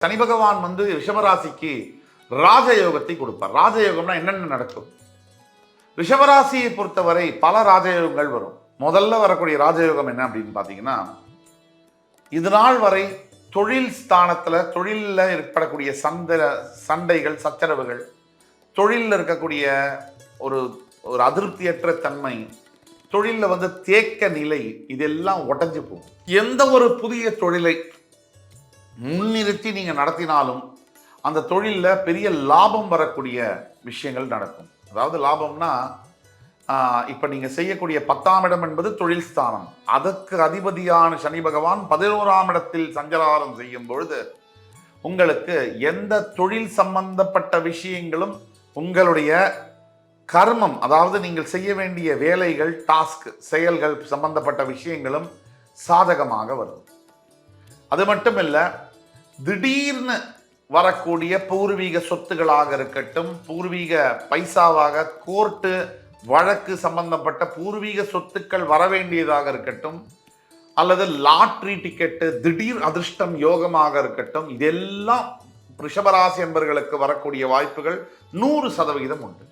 சனி பகவான் ரிஷபராசிக்கு ராஜயோகத்தை கொடுப்பார். ராஜயோகம்னா என்னென்ன நடக்கும்? ரிஷபராசியை பொறுத்தவரை பல ராஜயோகங்கள் வரும். முதல்ல வரக்கூடிய ராஜயோகம் என்ன அப்படின்னு பார்த்தீங்கன்னா, இது நாள் வரை தொழில் ஸ்தானத்தில் தொழிலில் ஏற்படக்கூடிய சண்டைகள், சச்சரவுகள், தொழிலில் இருக்கக்கூடிய ஒரு ஒரு அதிருப்தியற்ற தன்மை, தொழிலில் தேக்க நிலை, இதெல்லாம் உடஞ்சு போகும். எந்த ஒரு புதிய தொழிலை முன்னிறுத்தி நீங்கள் நடத்தினாலும் அந்த தொழிலில் பெரிய லாபம் வரக்கூடிய விஷயங்கள் நடக்கும். அதாவது லாபம்னா, இப்போ நீங்கள் செய்யக்கூடிய 10ஆம் இடம் என்பது தொழில் ஸ்தானம். அதற்கு அதிபதியான சனி பகவான் 11ஆம் இடத்தில் சஞ்சாரம் செய்யும் பொழுது உங்களுக்கு எந்த தொழில் சம்பந்தப்பட்ட விஷயங்களும், உங்களுடைய கர்மம், அதாவது நீங்கள் செய்ய வேண்டிய வேலைகள், டாஸ்க், செயல்கள் சம்பந்தப்பட்ட விஷயங்களும் சாதகமாக வரும். அது மட்டும் இல்லை, திடீர்னு வரக்கூடிய பூர்வீக சொத்துகளாக இருக்கட்டும், பூர்வீக பைசாவாக கோர்ட்டு வழக்கு சம்பந்தப்பட்ட பூர்வீக சொத்துக்கள் வரவேண்டியதாக இருக்கட்டும், அல்லது லாட்ரி டிக்கெட்டு, திடீர் அதிர்ஷ்டம் யோகமாக இருக்கட்டும், இதெல்லாம் ரிஷபராசி என்பவர்களுக்கு வரக்கூடிய வாய்ப்புகள் 100% உண்டு.